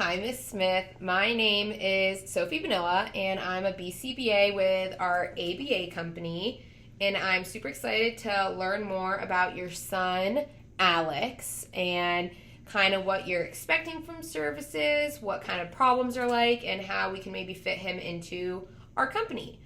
Hi, Miss Smith. My name is Sophie Vanilla, and I'm a BCBA with our ABA company. And I'm super excited to learn more about your son, Alex, and kind of what you're expecting from services, what kind of problems are like, and how we can maybe fit him into our company.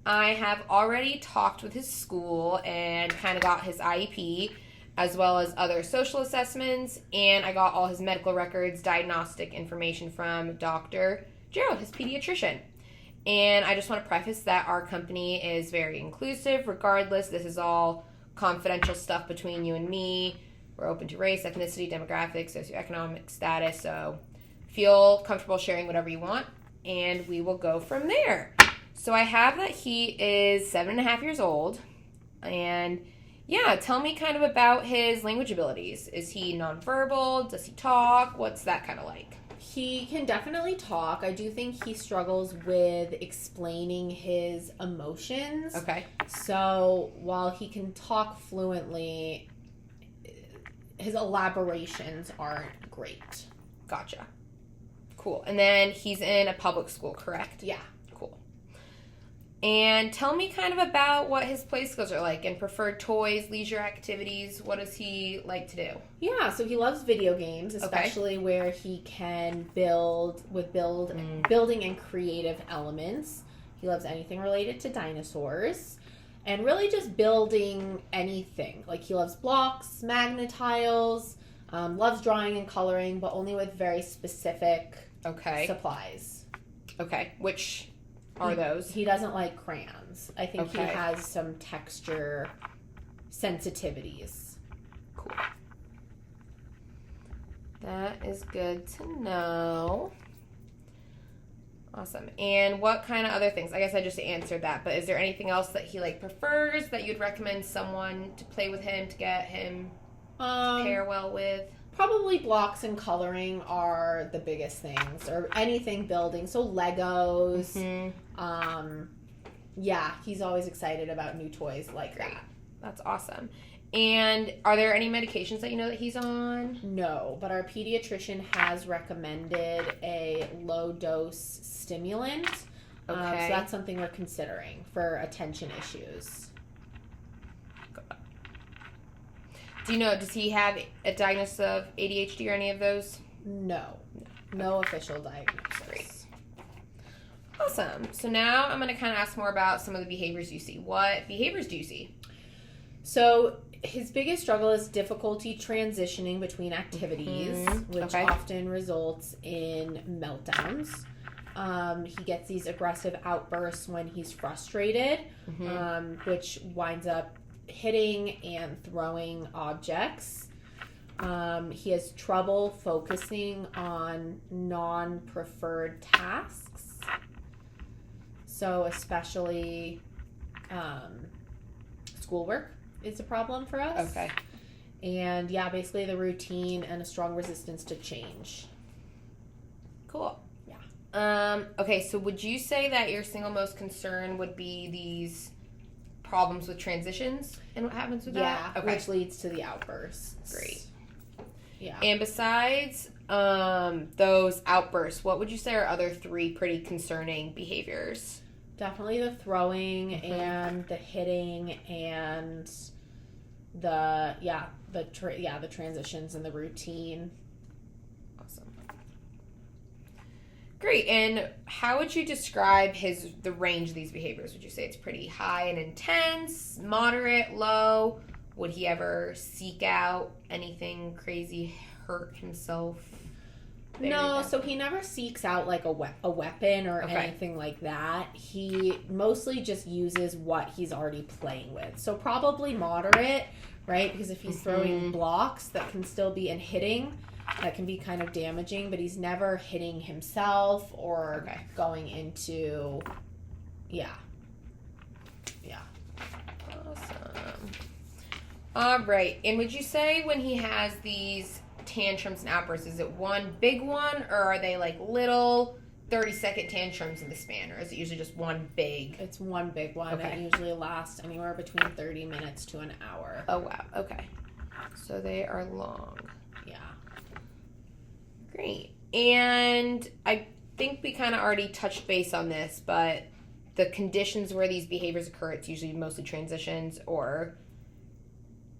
I have already talked with his school and kind of got his IEP, as well as other social assessments, and I got all his medical records, diagnostic information from Dr. Gerald, his pediatrician. And I just want to preface that our company is very inclusive. Regardless, this is all confidential stuff between you and me. We're open to race, ethnicity, demographics, socioeconomic status, so feel comfortable sharing whatever you want, and we will go from there. So I have that he is 7.5 years old, and yeah, tell me kind of about his language abilities. Is he nonverbal? Does he talk? What's that kind of like? He can definitely talk. I do think he struggles with explaining his emotions. Okay. So while he can talk fluently, his elaborations aren't great. Gotcha. Cool. And then he's in a public school, correct? Yeah. Cool. And tell me kind of about what his play skills are like and preferred toys, leisure activities. What does he like to do? Yeah, so he loves video games, especially where he can building and creative elements. He loves anything related to dinosaurs and really just building anything. Like he loves blocks, magnetiles, loves drawing and coloring, but only with very specific supplies. Okay, which are those? He doesn't like crayons. I think he has some texture sensitivities. Cool. That is good to know. Awesome. And what kind of other things? I guess I just answered that, but is there anything else that he prefers that you'd recommend someone to play with him to get him to pair well with? Probably blocks and coloring are the biggest things, or anything building. So Legos. Mm-hmm. Yeah, he's always excited about new toys like that. That's awesome. And are there any medications that you know that he's on? No, but our pediatrician has recommended a low-dose stimulant. So that's something we're considering for attention issues. Do you know, does he have a diagnosis of ADHD or any of those? No official diagnosis. Great. Awesome. So now I'm going to kind of ask more about some of the behaviors you see. What behaviors do you see? So his biggest struggle is difficulty transitioning between activities, which often results in meltdowns. He gets these aggressive outbursts when he's frustrated, which winds up hitting and throwing objects. He has trouble focusing on non-preferred tasks. So especially schoolwork is a problem for us. Okay. And yeah, basically the routine and a strong resistance to change. Cool. Yeah. Okay, so would you say that your single most concern would be these problems with transitions and what happens with that? Yeah, which leads to the outbursts. Great. Yeah. And besides those outbursts, what would you say are other 3 pretty concerning behaviors? Definitely the throwing and the hitting and the transitions and the routine. Awesome. Great. And how would you describe the range of these behaviors? Would you say it's pretty high and intense, moderate, low? Would he ever seek out anything crazy, hurt himself? No, so he never seeks out a weapon or anything like that. He mostly just uses what he's already playing with. So probably moderate, right? Because if he's throwing blocks, that can still be, and hitting, that can be kind of damaging, but he's never hitting himself or going into, Yeah. Awesome. All right. And would you say when he has these tantrums and outbursts, is it one big one, or are they little 30-second tantrums in the span, or is it usually just one big? It's one big one. It usually lasts anywhere between 30 minutes to an hour. Oh, wow. Okay. So they are long. Yeah. Great. And I think we kind of already touched base on this, but the conditions where these behaviors occur, it's usually mostly transitions or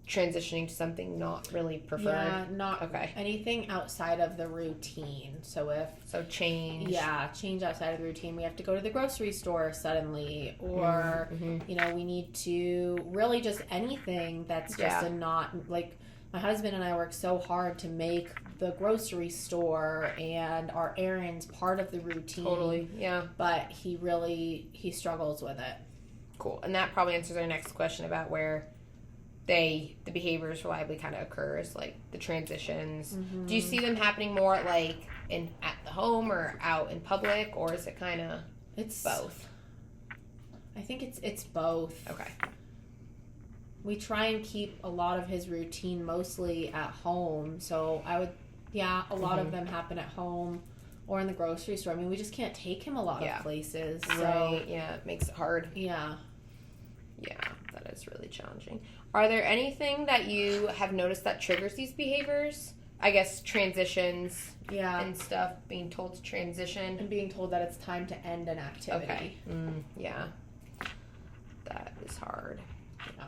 transitioning to something not really preferred. Yeah, not anything outside of the routine. So change. Yeah, change outside of the routine. We have to go to the grocery store suddenly, or we need to really just anything that's just a not like. My husband and I work so hard to make the grocery store and our errands part of the routine. Totally, yeah. But he struggles with it. Cool. And that probably answers our next question about where the behaviors reliably kind of occurs, like the transitions. Mm-hmm. Do you see them happening more like at the home or out in public, or is it kind of both? I think it's both. Okay. We try and keep a lot of his routine mostly at home. So a lot of them happen at home or in the grocery store. I mean, we just can't take him a lot of places. So, right, yeah, it makes it hard. Yeah. Yeah, that is really challenging. Are there anything that you have noticed that triggers these behaviors? I guess transitions and stuff, being told to transition. And being told that it's time to end an activity. Okay. Yeah. That is hard. Yeah.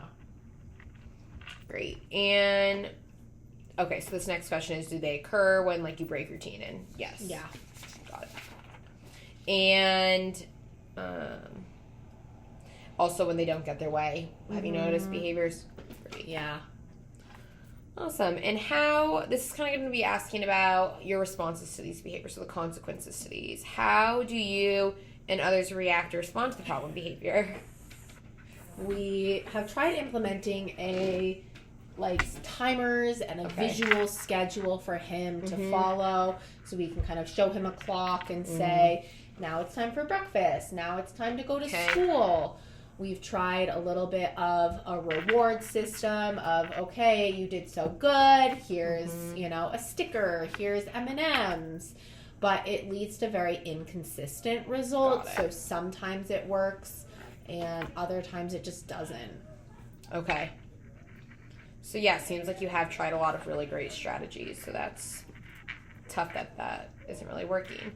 Great. And, okay, so this next question is, do they occur when, like, you break routine? And yes. Yeah. Got it. And, also when they don't get their way. Have you noticed behaviors? Great. Yeah. Awesome. And this is kind of going to be asking about your responses to these behaviors, so the consequences to these. How do you and others react or respond to the problem behavior? We have tried implementing timers and a visual schedule for him to follow, so we can kind of show him a clock and say, now it's time for breakfast, now it's time to go to school. We've tried a little bit of a reward system of, okay, you did so good, here's, a sticker, here's M&Ms. But it leads to very inconsistent results. So sometimes it works and other times it just doesn't. Okay. So yeah, it seems like you have tried a lot of really great strategies. So that's tough that isn't really working.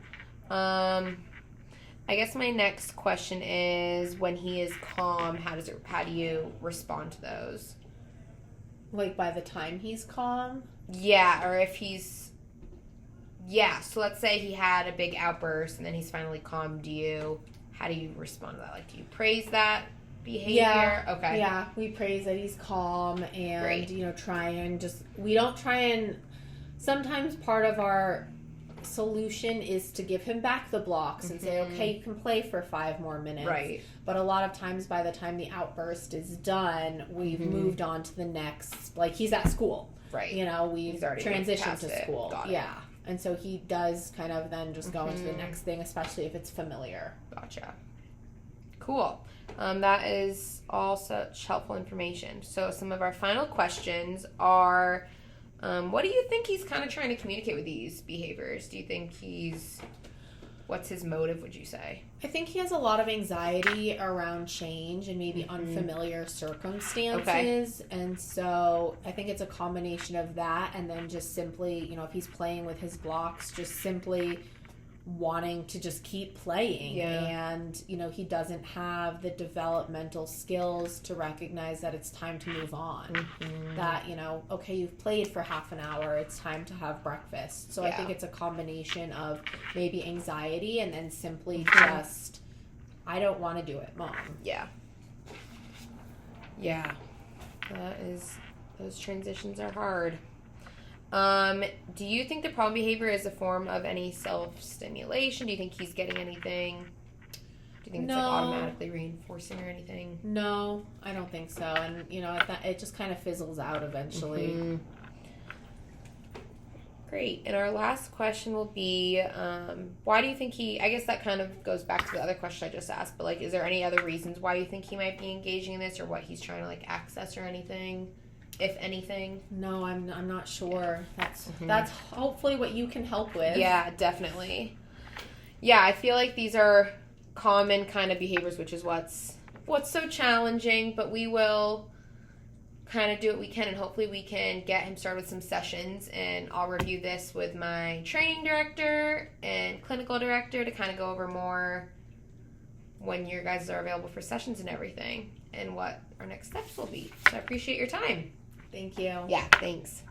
I guess my next question is, when he is calm, how do you respond to those? Like by the time he's calm? Yeah, or if he's... Yeah, so let's say he had a big outburst and then he's finally calm. How do you respond to that? Like, do you praise that behavior? Yeah. Okay. Yeah, we praise that he's calm and, try and we don't try and... Sometimes part of our solution is to give him back the blocks and say, okay, you can play for 5 more minutes. Right. But a lot of times by the time the outburst is done, we've moved on to the next, like he's at school. Right. We've transitioned to school. Got it. Yeah. And so he does kind of then just go into the next thing, especially if it's familiar. Gotcha. Cool. That is all such helpful information. So some of our final questions are... what do you think he's kind of trying to communicate with these behaviors? Do you think what's his motive, would you say? I think he has a lot of anxiety around change and maybe unfamiliar circumstances. Okay. And so I think it's a combination of that and then just simply, if he's playing with his blocks, just simply wanting to just keep playing. Yeah. And, he doesn't have the developmental skills to recognize that it's time to move on. That, okay, you've played for half an hour, it's time to have breakfast. So I think it's a combination of maybe anxiety and then simply just, I don't want to do it, Mom. Yeah. Yeah. Those transitions are hard. Do you think the problem behavior is a form of any self-stimulation? Do you think he's getting anything? Do you think it's automatically reinforcing or anything? No, I don't think so. And, it just kind of fizzles out eventually. Great. And our last question will be, why do you think I guess that kind of goes back to the other question I just asked, but, is there any other reasons why you think he might be engaging in this or what he's trying to, access or anything? If anything. No, I'm not sure. That's hopefully what you can help with. Yeah, definitely. Yeah, I feel like these are common kind of behaviors, which is what's so challenging, but we will kind of do what we can, and hopefully we can get him started with some sessions, and I'll review this with my training director and clinical director to kind of go over more when your guys are available for sessions and everything and what our next steps will be. So I appreciate your time. Thank you. Yeah, thanks.